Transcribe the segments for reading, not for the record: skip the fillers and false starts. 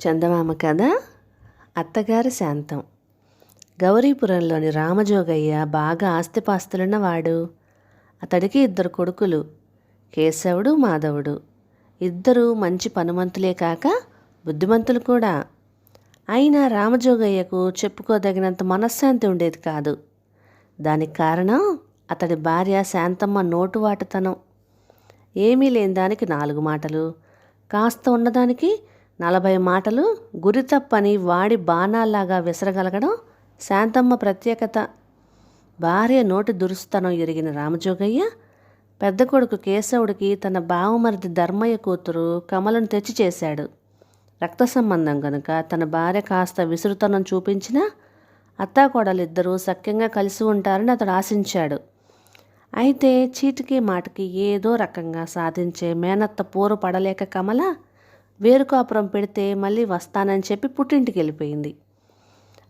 చందమామ కథ అత్తగారి శాంతం. గౌరీపురంలోని రామజోగయ్య బాగా ఆస్తిపాస్తులున్నవాడు. అతడికి 2 కొడుకులు, కేశవుడు, మాధవుడు. ఇద్దరూ మంచి పనిమంతులే కాక బుద్ధిమంతులు కూడా. అయినా రామజోగయ్యకు చెప్పుకోదగినంత మనశ్శాంతి ఉండేది కాదు. దానికి కారణం అతడి భార్య శాంతమ్మ నోటువాటుతనం. ఏమీ లేని దానికి 4 మాటలు, కాస్త ఉన్నదానికి 40 మాటలు గురి తప్పని వాడి బాణాల్లాగా విసరగలగడం శాంతమ్మ ప్రత్యేకత. భార్య నోటి దురుస్తనం ఎరిగిన రామజోగయ్య పెద్ద కొడుకు కేశవుడికి తన బావమరిది ధర్మయ్య కూతురు కమలను తెచ్చి చేశాడు. రక్త సంబంధం గనుక తన భార్య కాస్త విసురుతనం చూపించినా అత్తాకోడలిద్దరూ సఖ్యంగా కలిసి ఉంటారని అతడు ఆశించాడు. అయితే చీటికి మాటికి ఏదో రకంగా సాధించే మేనత్త పోరు పడలేక కమల వేరుకాపురం పెడితే మళ్ళీ వస్తానని చెప్పి పుట్టింటికి వెళ్ళిపోయింది.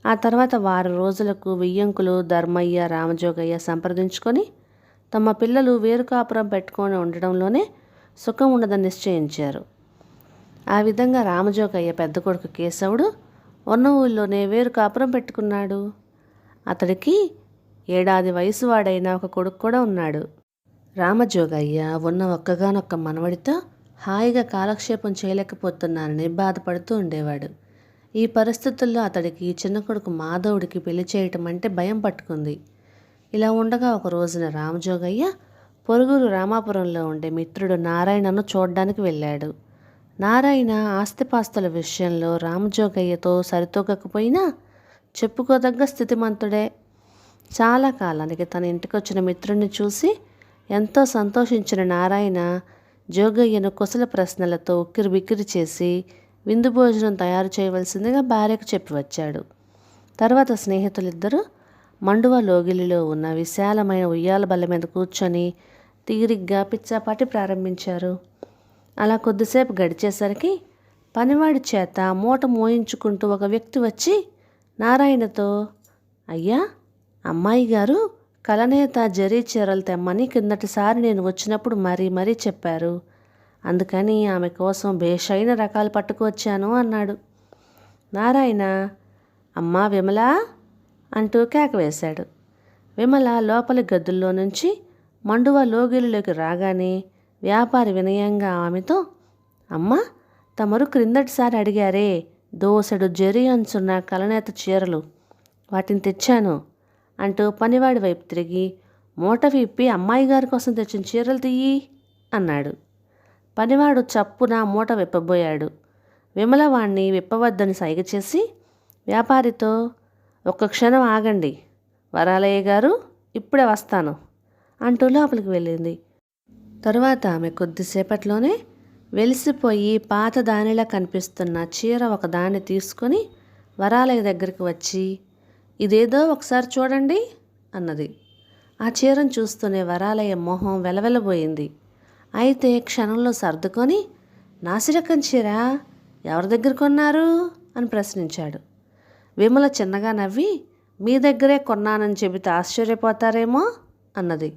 ఆ తర్వాత వారం రోజులకు వియ్యంకులు ధర్మయ్య రామజోగయ్య సంప్రదించుకొని తమ పిల్లలు వేరుకాపురం పెట్టుకొని ఉండడంలోనే సుఖం ఉండదని నిశ్చయించారు. ఆ విధంగా రామజోగయ్య పెద్ద కొడుకు కేశవుడు ఉన్న ఊళ్ళోనే వేరుకాపురం పెట్టుకున్నాడు. అతడికి 7 ఏళ్ల వయసు వాడైన ఒక కొడుకు కూడా ఉన్నాడు. రామజోగయ్య ఉన్న ఒక్కగానొక్క మనవడితో హాయిగా కాలక్షేపం చేయలేకపోతున్నానని బాధపడుతూ ఉండేవాడు. ఈ పరిస్థితుల్లో అతడికి చిన్న కొడుకు మాధవుడికి పెళ్లి చేయటం అంటే భయం పట్టుకుంది. ఇలా ఉండగా ఒక రోజున రామజోగయ్య పొరుగురు రామాపురంలో ఉండే మిత్రుడు నారాయణను చూడ్డానికి వెళ్ళాడు. నారాయణ ఆస్తిపాస్తుల విషయంలో రామజోగయ్యతో సరితూగకపోయినా చెప్పుకోదగ్గ స్థితిమంతుడే. చాలా కాలానికి తన ఇంటికొచ్చిన మిత్రుడిని చూసి ఎంతో సంతోషించిన నారాయణ జోగయ్యను కుశల ప్రశ్నలతో ఉక్కిరిబిక్కిరి చేసి విందు భోజనం తయారు చేయవలసిందిగా భార్యకు చెప్పి వచ్చాడు. తర్వాత స్నేహితులిద్దరూ మండువ లోగిలిలో ఉన్న విశాలమైన ఉయ్యాల బల్ల మీద కూర్చొని తీరిగ్గా పిచ్చాపాటి ప్రారంభించారు. అలా కొద్దిసేపు గడిచేసరికి పనివాడి చేత మూట మోయించుకుంటూ ఒక వ్యక్తి వచ్చి నారాయణతో, అయ్యా, అమ్మాయి గారు కలనేత జరీ చీరలు తెమ్మని కిందటిసారి నేను వచ్చినప్పుడు మరీ చెప్పారు. అందుకని ఆమె కోసం భేషైన రకాలు పట్టుకువచ్చాను అన్నాడు. నారాయణ, అమ్మా విమల అంటూ కేక వేశాడు. విమల లోపలి గదుల్లో నుంచి మండువ లోగిలిలోకి రాగానే వ్యాపారి వినయంగా ఆమెతో, అమ్మా, తమరు క్రిందటిసారి అడిగారే దోసెడు జరీ అంచున్న కలనేత చీరలు, వాటిని తెచ్చాను అంటూ పనివాడి వైపు తిరిగి మూట విప్పి అమ్మాయి గారి కోసం తెచ్చిన చీరలు తీయి అన్నాడు. పనివాడు చప్పున మూట విప్పబోయాడు. విమల వాణ్ణి విప్పవద్దని సైగ చేసి వ్యాపారితో, ఒక్క క్షణం ఆగండి, వరాలయ్య గారు ఇప్పుడే వస్తాను అంటూ లోపలికి వెళ్ళింది. తరువాత ఆమె కొద్దిసేపట్లోనే వెలిసిపోయి పాత దానిలా కనిపిస్తున్న చీర ఒకదాన్ని తీసుకొని వరాలయ్య దగ్గరికి వచ్చి, ఇదేదో ఒకసారి చూడండి అన్నది. ఆ చీరను చూస్తూనే వరాలయ్య మొహం వెలవెలబోయింది. అయితే క్షణంలో సర్దుకొని, నాసిరకం చీర ఎవరి దగ్గర కొన్నారు అని ప్రశ్నించాడు. విమల చిన్నగా నవ్వి, మీ దగ్గరే కొన్నానని చెబితే ఆశ్చర్యపోతారేమో అన్నది.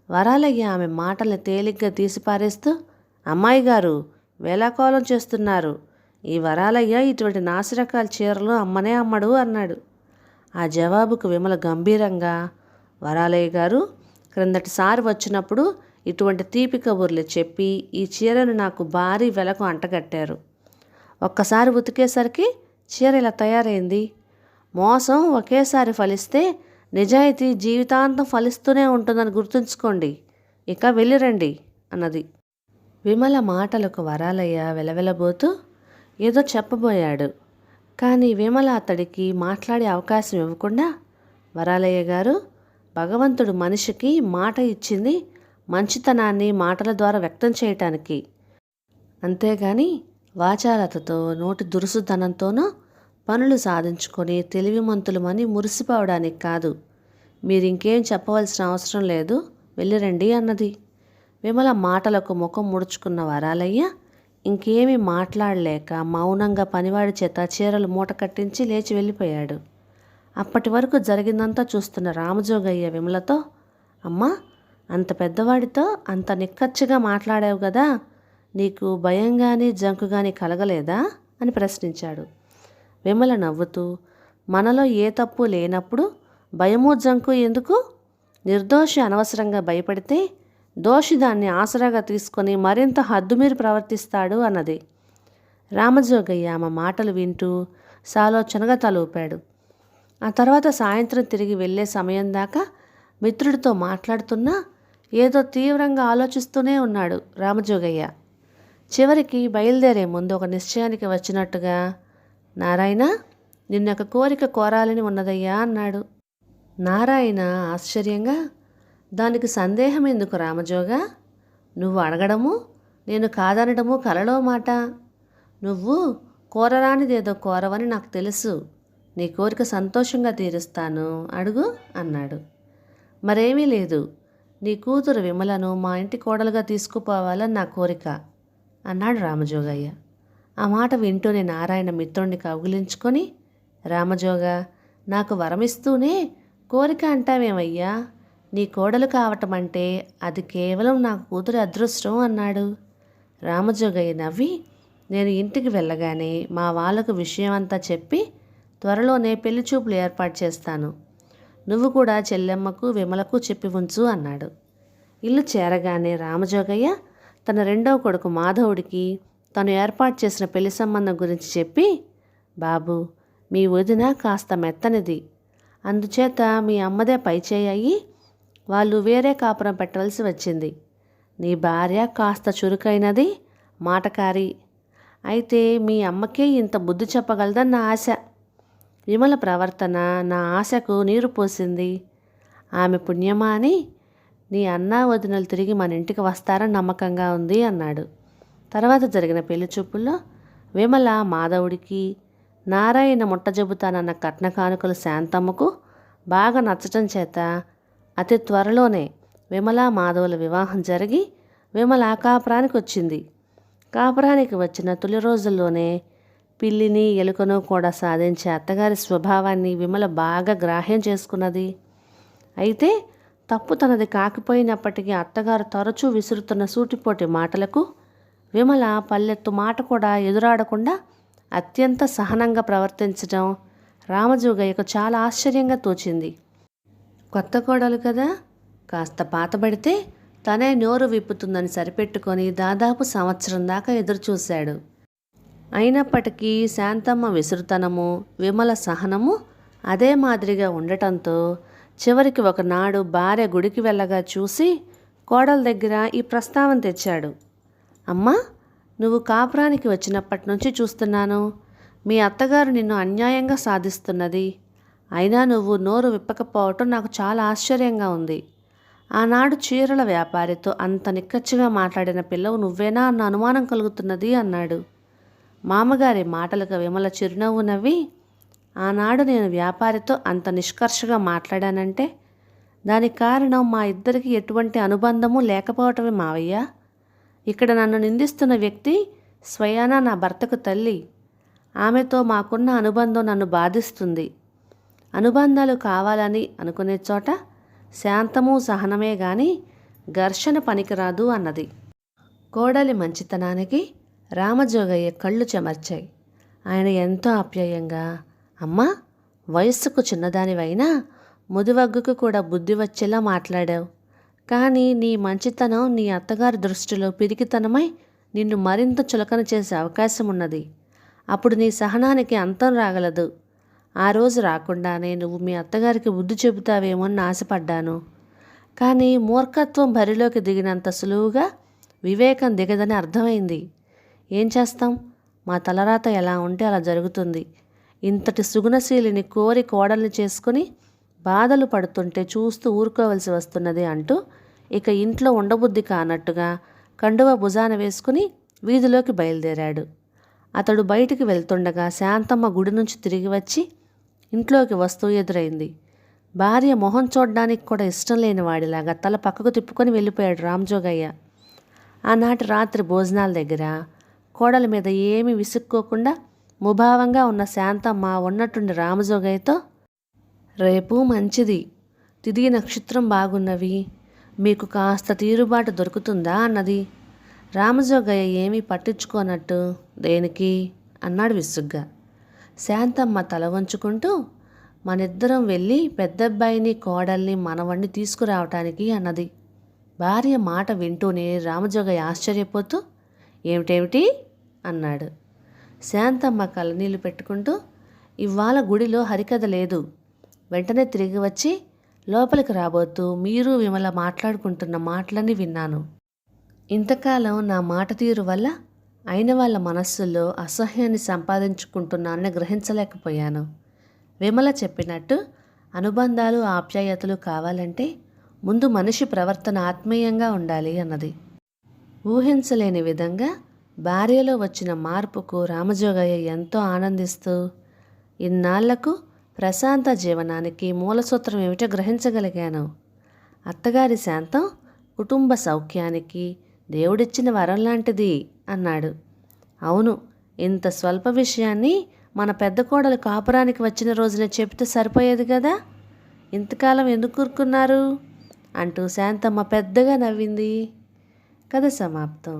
వరాలయ్య ఆమె మాటల్ని తేలిగ్గా తీసిపారేస్తూ, అమ్మాయి గారు వేలాకోలం చేస్తున్నారు, ఈ వరాలయ్య ఇటువంటి నాసిరకాల చీరలు అమ్మనే అమ్మడు అన్నాడు. ఆ జవాబుకు విమల గంభీరంగా, వరాలయ్య గారు క్రిందటిసారి వచ్చినప్పుడు ఇటువంటి తీపి కబుర్లు చెప్పి ఈ చీరను నాకు భారీ వెలకు అంటగట్టారు. ఒక్కసారి ఉతికేసరికి చీర ఇలా తయారైంది. మోసం ఒకేసారి ఫలిస్తే నిజాయితీ జీవితాంతం ఫలిస్తూనే ఉంటుందని గుర్తుంచుకోండి, ఇక వెళ్ళిరండి అన్నది. విమల మాటలకు వరాలయ్య వెలవెలబోతూ ఏదో చెప్పబోయాడు. కానీ విమల అతడికి మాట్లాడే అవకాశం ఇవ్వకుండా, వరాలయ్య గారు, భగవంతుడు మనిషికి మాట ఇచ్చింది మంచితనాన్ని మాటల ద్వారా వ్యక్తం చేయటానికి, అంతేగాని వాచాలతతో నోటి దురుసుతనంతోనో పనులు సాధించుకొని తెలివిమంతులమని మురిసిపోవడానికి కాదు. మీరింకేం చెప్పవలసిన అవసరం లేదు, వెళ్ళిరండి అన్నది. విమల మాటలకు ముఖం ముడుచుకున్న వరాలయ్య ఇంకేమీ మాట్లాడలేక మౌనంగా పనివాడి చేత చీరలు మూట కట్టించి లేచి వెళ్ళిపోయాడు. అప్పటి వరకు జరిగిందంతా చూస్తున్న రామజోగయ్య విమలతో, అమ్మా, అంత పెద్దవాడితో అంత నిక్కచ్చిగా మాట్లాడావు కదా, నీకు భయం కానీ జంకు కానీ కలగలేదా అని ప్రశ్నించాడు. విమల నవ్వుతూ, మనలో ఏ తప్పు లేనప్పుడు భయము జంకు ఎందుకు? నిర్దోషి అనవసరంగా భయపడితే దోషి దాన్ని ఆసరాగా తీసుకొని మరింత హద్దుమీరి ప్రవర్తిస్తాడు అన్నది. రామజోగయ్య ఆమె మాటలు వింటూ సాలోచనగా తల ఊపాడు. ఆ తర్వాత సాయంత్రం తిరిగి వెళ్ళే సమయం దాకా మిత్రుడితో మాట్లాడుతున్నా ఏదో తీవ్రంగా ఆలోచిస్తూనే ఉన్నాడు రామజోగయ్య. చివరికి బయలుదేరే ముందు ఒక నిశ్చయానికి వచ్చినట్టుగా, నారాయణ, నిన్నొక కోరిక కోరాలని ఉన్నదయ్యా అన్నాడు. నారాయణ ఆశ్చర్యంగా, దానికి సందేహం ఎందుకు రామజోగా? నువ్వు అడగడము నేను కాదనడము కలలో మాట. నువ్వు కోరరానిదేదో కోరవని నాకు తెలుసు. నీ కోరిక సంతోషంగా తీరుస్తాను, అడుగు అన్నాడు. మరేమీ లేదు, నీ కూతురు విమలను మా ఇంటి కోడలుగా తీసుకుపోవాలని నా కోరిక అన్నాడు రామజోగయ్య. ఆ మాట వింటూనే నారాయణ మిత్రుణ్ణి కౌగిలించుకొని, రామజోగా, నాకు వరమిస్తూనే కోరిక అంటావేమయ్యా? నీ కోడలు కావటం అంటే అది కేవలం నా కూతురి అదృష్టం అన్నాడు. రామజోగయ్య నవ్వి, నేను ఇంటికి వెళ్ళగానే మా వాళ్ళకు విషయం అంతా చెప్పి త్వరలోనే పెళ్లి చూపులు ఏర్పాటు చేస్తాను. నువ్వు కూడా చెల్లెమ్మకు విమలకు చెప్పి ఉంచు అన్నాడు. ఇల్లు చేరగానే రామజోగయ్య తన రెండవ కొడుకు మాధవుడికి తను ఏర్పాటు చేసిన పెళ్లి సంబంధం గురించి చెప్పి, బాబు, మీ వదిన కాస్త మెత్తనిది, అందుచేత మీ అమ్మదే పైచేయి వాళ్ళు వేరే కాపురం పెట్టవలసి వచ్చింది. నీ భార్య కాస్త చురుకైనది, మాటకారి. అయితే మీ అమ్మకే ఇంత బుద్ధి చెప్పగలదని నా ఆశ. విమల ప్రవర్తన నా ఆశకు నీరు పోసింది. ఆమె పుణ్యమా అని నీ అన్నా వదినలు తిరిగి మన ఇంటికి వస్తారని నమ్మకంగా ఉంది అన్నాడు. తర్వాత జరిగిన పెళ్లి చూపుల్లో విమల మాధవుడికి, నారాయణ ముట్ట చెబుతానన్న కట్న కానుకలు శాంతమ్మకు బాగా నచ్చటం చేత అతి త్వరలోనే విమల మాధవుల వివాహం జరిగి విమల కాపురానికి వచ్చింది. కాపురానికి వచ్చిన తొలి రోజుల్లోనే పిల్లిని ఎలుకను కూడా సాధించే అత్తగారి స్వభావాన్ని విమల బాగా గ్రాహ్యం చేసుకున్నది. అయితే తప్పు తనది కాకపోయినప్పటికీ అత్తగారు తరచూ విసురుతున్న సూటిపోటి మాటలకు విమల పల్లెత్తు మాట కూడా ఎదురాడకుండా అత్యంత సహనంగా ప్రవర్తించడం రామజోగయ్యకు చాలా ఆశ్చర్యంగా తోచింది. కొత్త కోడలు కదా, కాస్త పాతబడితే తనే నోరు విప్పుతుందని సరిపెట్టుకొని దాదాపు సంవత్సరం దాకా ఎదురుచూశాడు. అయినప్పటికీ శాంతమ్మ విసురుతనము, విమల సహనము అదే మాదిరిగా ఉండటంతో చివరికి ఒకనాడు భార్య గుడికి వెళ్ళగా చూసి కోడల దగ్గర ఈ ప్రస్తావన తెచ్చాడు. అమ్మా, నువ్వు కాపురానికి వచ్చినప్పటి నుంచి చూస్తున్నాను, మీ అత్తగారు నిన్ను అన్యాయంగా సాధిస్తున్నది. అయినా నువ్వు నోరు విప్పకపోవటం నాకు చాలా ఆశ్చర్యంగా ఉంది. ఆనాడు చీరల వ్యాపారితో అంత నిక్కచ్చిగా మాట్లాడిన పిల్లవు నువ్వేనా అన్న అనుమానం కలుగుతున్నది అన్నాడు. మామగారి మాటలకు విమల చిరునవ్వు నవ్వి, ఆనాడు నేను వ్యాపారితో అంత నిష్కర్షగా మాట్లాడానంటే దానికి కారణం మా ఇద్దరికి ఎటువంటి అనుబంధము లేకపోవటమే మావయ్య. ఇక్కడ నన్ను నిందిస్తున్న వ్యక్తి స్వయానా నా భర్తకు తల్లి. ఆమెతో మాకున్న అనుబంధం నన్ను బాధిస్తుంది. అనుబంధాలు కావాలని అనుకునే చోట శాంతము సహనమే గాని ఘర్షణ పనికిరాదు అన్నది. కోడలి మంచితనానికి రామజోగయ్య కళ్ళు చెమర్చాయి. ఆయన ఎంతో ఆప్యాయంగా, అమ్మా, వయస్సుకు చిన్నదానివైనా ముదివగ్గుకు కూడా బుద్ధి వచ్చేలా మాట్లాడావు. కానీ నీ మంచితనం నీ అత్తగారి దృష్టిలో పిరికితనమై నిన్ను మరింత చులకన చేసే అవకాశం ఉన్నది. అప్పుడు నీ సహనానికి అంతం రాగలదు. ఆ రోజు రాకుండానే నువ్వు మీ అత్తగారికి బుద్ధి చెబుతావేమో అని ఆశపడ్డాను. కానీ మూర్ఖత్వం బరిలోకి దిగినంత సులువుగా వివేకం దిగదని అర్థమైంది. ఏం చేస్తాం, మా తలరాత ఎలా ఉంటే అలా జరుగుతుంది. ఇంతటి సుగుణశీలిని కోరి కోడల్ని చేసుకుని బాధలు పడుతుంటే చూస్తూ ఊరుకోవలసి వస్తున్నది అంటూ ఇక ఇంట్లో ఉండబుద్ధి కానట్టుగా కండువ భుజాన వేసుకుని వీధిలోకి బయలుదేరాడు. అతడు బయటికి వెళ్తుండగా శాంతమ్మ గుడి నుంచి తిరిగి వచ్చి ఇంట్లోకి వస్తూ ఎదురైంది. భార్య మొహం చూడ్డానికి కూడా ఇష్టం లేని వాడిలాగా తల పక్కకు తిప్పుకొని వెళ్ళిపోయాడు రామజోగయ్య. ఆనాటి రాత్రి భోజనాల దగ్గర కోడల మీద ఏమీ విసుక్కోకుండా ముభావంగా ఉన్న శాంతమ్మ ఉన్నట్టుండి రామజోగయ్యతో, రేపు మంచిది, తిథి నక్షత్రం బాగున్నవి, మీకు కాస్త తీరుబాటు దొరుకుతుందా అన్నది. రామజోగయ్య ఏమీ పట్టించుకోనట్టు, దేనికి అన్నాడు విసుగ్గా. శాంతమ్మ తల వంచుకుంటూ, మనిద్దరం వెళ్ళి పెద్దబ్బాయిని కోడల్ని మనవణ్ణి తీసుకురావటానికి అన్నది. భార్య మాట వింటూనే రామజోగయ్య ఆశ్చర్యపోతూ, ఏమిటేమిటి అన్నాడు. శాంతమ్మ కళ్ళనీళ్ళు పెట్టుకుంటూ, ఇవాళ గుడిలో హరికథ లేదు. వెంటనే తిరిగి వచ్చి లోపలికి రాబోతూ మీరు విమల మాట్లాడుకుంటున్న మాటలన్నీ విన్నాను. ఇంతకాలం నా మాట తీరు వల్ల అయిన వాళ్ళ మనస్సుల్లో అసహ్యాన్ని సంపాదించుకుంటున్నానని గ్రహించలేకపోయాను. విమల చెప్పినట్టు అనుబంధాలు ఆప్యాయతలు కావాలంటే ముందు మనిషి ప్రవర్తన ఆత్మీయంగా ఉండాలి అన్నది. ఊహించలేని విధంగా భార్యలో వచ్చిన మార్పుకు రామజోగయ్య ఎంతో ఆనందిస్తూ, ఇన్నాళ్లకు ప్రశాంత జీవనానికి మూలసూత్రం ఏమిటో గ్రహించగలిగాను. అత్తగారి శాంతం కుటుంబ సౌఖ్యానికి దేవుడిచ్చిన వరం లాంటిది అన్నాడు. అవును, ఇంత స్వల్ప విషయాన్ని మన పెద్ద కోడలు కాపురానికి వచ్చిన రోజున చెప్తే సరిపోయేది కదా, ఇంతకాలం ఎందుకు కూరుకున్నారు అంటూ శాంతమ్మ పెద్దగా నవ్వింది. కథ సమాప్తం.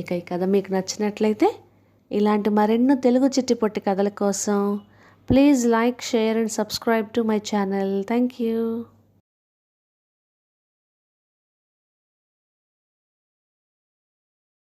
ఇక ఈ కథ మీకు నచ్చినట్లయితే ఇలాంటి మరెన్నో తెలుగు చిట్టి పొట్టి కథల కోసం please like, share and subscribe to my channel. Thank you.